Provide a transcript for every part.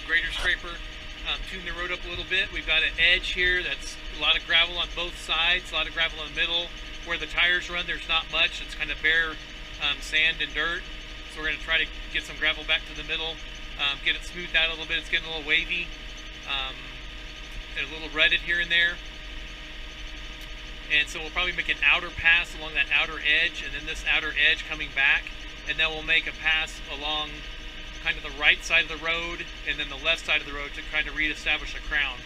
grader scraper, tune the road up a little bit. We've got an edge here that's a lot of gravel on both sides, a lot of gravel in the middle. Where the tires run, there's not much. It's kind of bare sand and dirt. So we're going to try to get some gravel back to the middle, get it smoothed out a little bit. It's getting a little wavy and a little rutted here and there. And so we'll probably make an outer pass along that outer edge, and then this outer edge coming back, and then we'll make a pass along kind of the right side of the road and then the left side of the road to kind of reestablish a crown.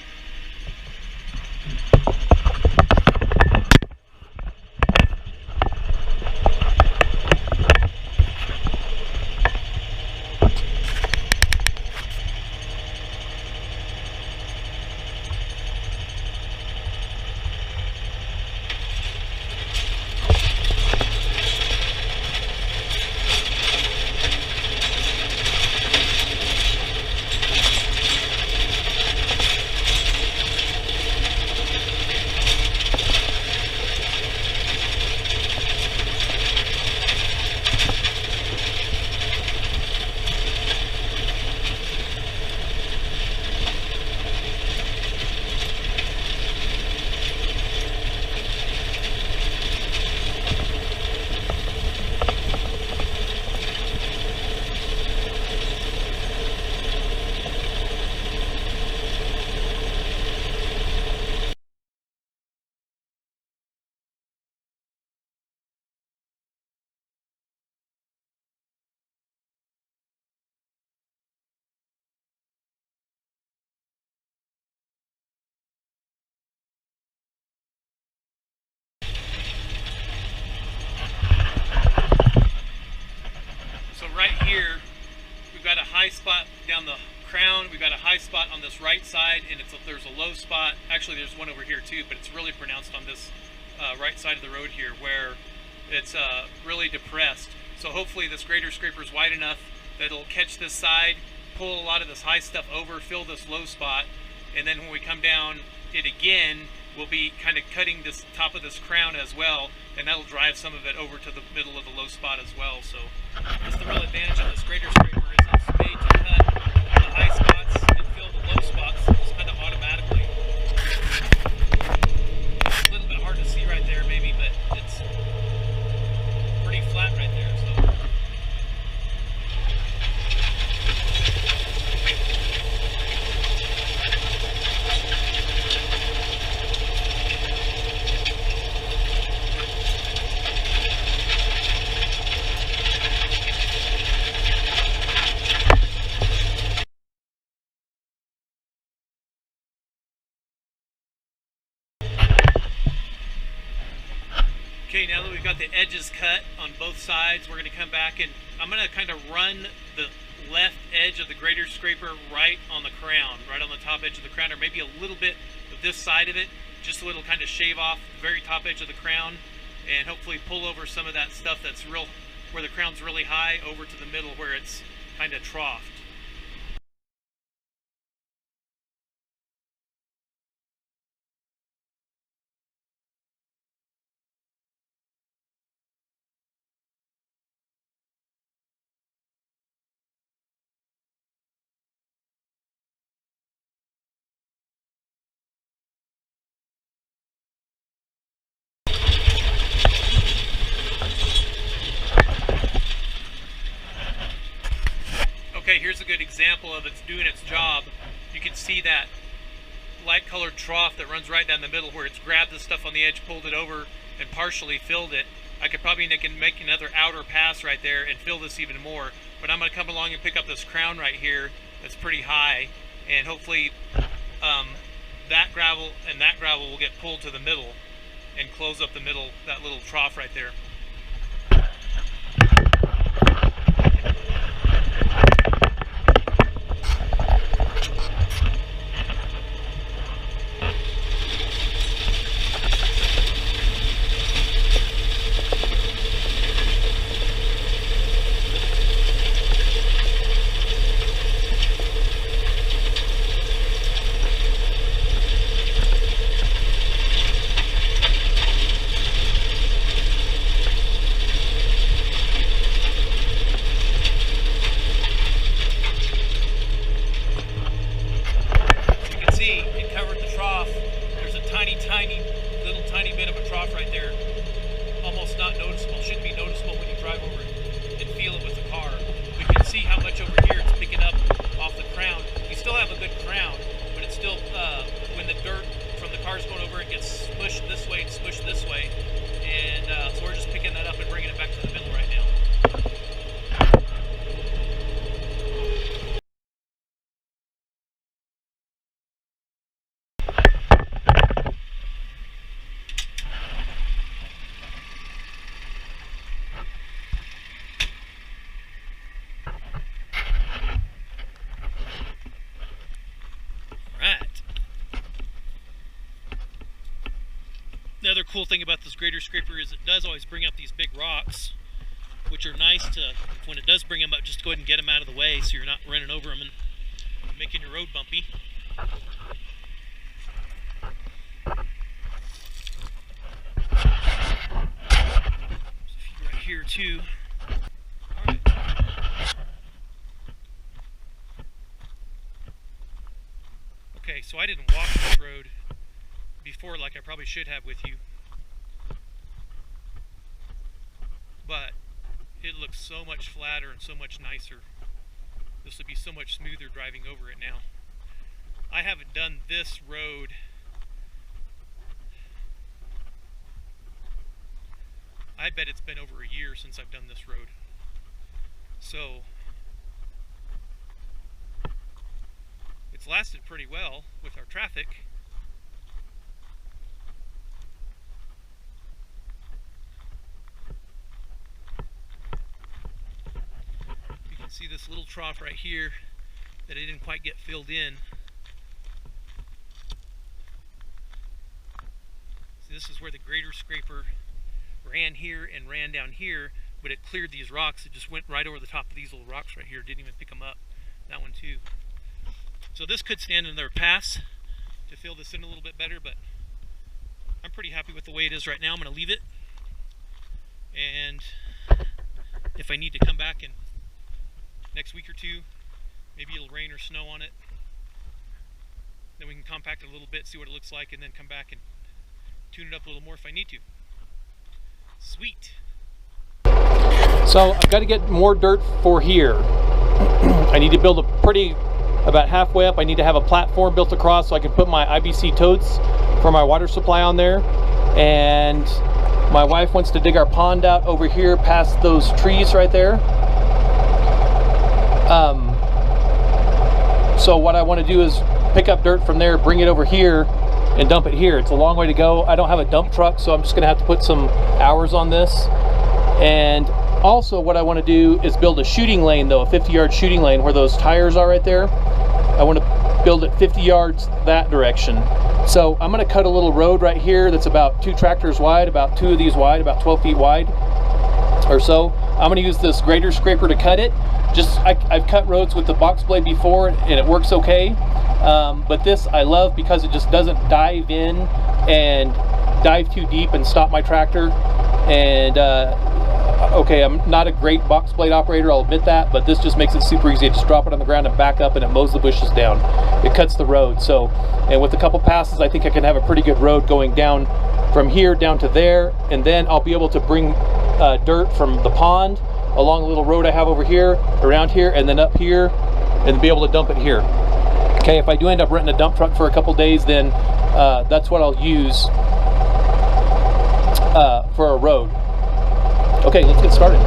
Right here, we've got a high spot down the crown. We've got a high spot on this right side, and there's a low spot. Actually, there's one over here too, but it's really pronounced on this right side of the road here, where it's really depressed. So hopefully this grader scraper is wide enough that it'll catch this side, pull a lot of this high stuff over, fill this low spot, and then when we come down it again, we'll be kind of cutting this top of this crown as well, and that'll drive some of it over to the middle of the low spot as well. So that's the real advantage of this grader scraper, is it's made to cut the high spots and fill the low spots just kind of automatically. A little bit hard to see right there maybe, but it's pretty flat right there. So okay, now that we've got the edges cut on both sides, we're going to come back and I'm going to kind of run the left edge of the grader scraper right on the crown, right on the top edge of the crown, or maybe a little bit of this side of it, just so it'll kind of shave off the very top edge of the crown and hopefully pull over some of that stuff that's real, where the crown's really high, over to the middle where it's kind of troughed. Okay, here's a good example of it's doing its job. You can see that light colored trough that runs right down the middle where it's grabbed the stuff on the edge, pulled it over, and partially filled it. I could probably make another outer pass right there and fill this even more, but I'm going to come along and pick up this crown right here that's pretty high, and hopefully that gravel and that gravel will get pulled to the middle and close up the middle, that little trough right there. there, almost not noticeable. Shouldn't be noticeable when you drive over it and feel it with the car. We can see how much over here it's picking up off the crown. You still have a good crown, but it's still, when the dirt from the cars going over it gets smushed this way and smushed this way. And so we're just picking that up and bringing it back to the middle right now. The other cool thing about this grader scraper is it does always bring up these big rocks, which are nice to, when it does bring them up, just go ahead and get them out of the way so you're not running over them and making your road bumpy. Right here too. Alright. Okay, so I didn't walk this road before like I probably should have with you, but it looks so much flatter and so much nicer. This would be so much smoother driving over it now. I haven't done this road I bet it's been over a year since I've done this road, so it's lasted pretty well with our traffic. See this little trough right here that I didn't quite get filled in. See, this is where the grader scraper ran here and ran down here, but it cleared these rocks. It just went right over the top of these little rocks right here. Didn't even pick them up. That one too. So this could stand in their pass to fill this in a little bit better, but I'm pretty happy with the way it is right now. I'm going to leave it, and if I need to come back and next week or two, maybe it'll rain or snow on it, then we can compact it a little bit, see what it looks like, and then come back and tune it up a little more if I need to. Sweet. So I've got to get more dirt for here. I need to build about halfway up, I need to have a platform built across so I can put my IBC totes for my water supply on there. And my wife wants to dig our pond out over here past those trees right there. So what I want to do is pick up dirt from there, bring it over here, and dump it here. It's a long way to go. I don't have a dump truck, so I'm just going to have to put some hours on this. And also what I want to do is build a shooting lane, though, a 50-yard shooting lane where those tires are right there. I want to build it 50 yards that direction. So I'm going to cut a little road right here that's about 2 tractors wide, about 2 of these wide, about 12 feet wide or so. I'm going to use this grader scraper to cut it. I've cut roads with the box blade before and it works okay, but this I love because it just doesn't dive in and dive too deep and stop my tractor. And okay, I'm not a great box blade operator, I'll admit that, but this just makes it super easy. I just drop it on the ground and back up and it mows the bushes down. It cuts the road. So, and with a couple passes, I think I can have a pretty good road going down from here down to there, and then I'll be able to bring dirt from the pond along a little road I have over here, around here, and then up here, and be able to dump it here. Okay, if I do end up renting a dump truck for a couple days, then that's what I'll use for a road. Okay, let's get started.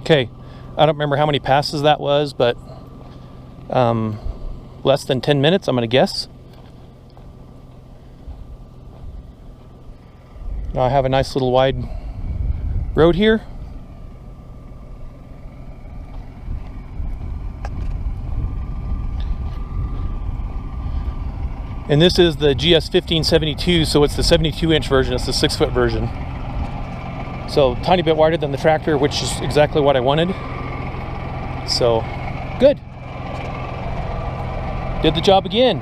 Okay, I don't remember how many passes that was, but less than 10 minutes, I'm gonna guess. Now I have a nice little wide road here. And this is the GS1572, so it's the 72-inch version, it's the 6-foot version. So tiny bit wider than the tractor, which is exactly what I wanted. So good. Did the job again.